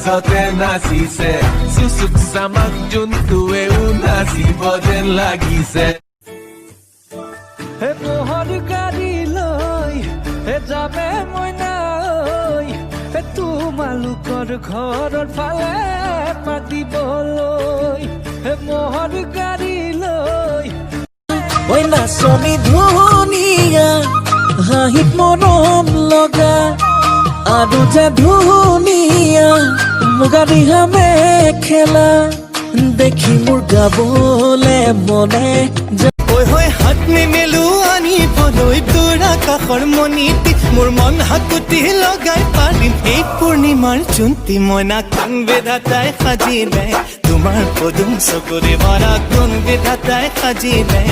মাজতে নাচিছে চুচুক চামাক জোনটোৱেও নাচিব যেন লাগিছে হে মোহৰ গাড়ী লৈ হে যাবে মইনা হে তোমালোকৰ ঘৰৰ ফালে পাতিবলৈ হে মোহৰ গাড়ী লৈ ঐ নাচনী ধুনীয়া হাঁহিত মৰম লগা আৰু যে ধুনীয়া মুগা ৰিহা মেখেলা দেখি মোৰ গাবলে মনে ঐ হৈ হাত নিমেলো আনিবলৈ তোৰ আকাশৰ মণিটি মোৰ মন হাকুটি লগাই পাৰিম এই পূৰ্ণিমাৰ জোনটি মইনা কোন বিধাতাই সাজিলে তোমাৰ পদুম চকুৰে ভৰা কোন বিধাতাই সাজিলে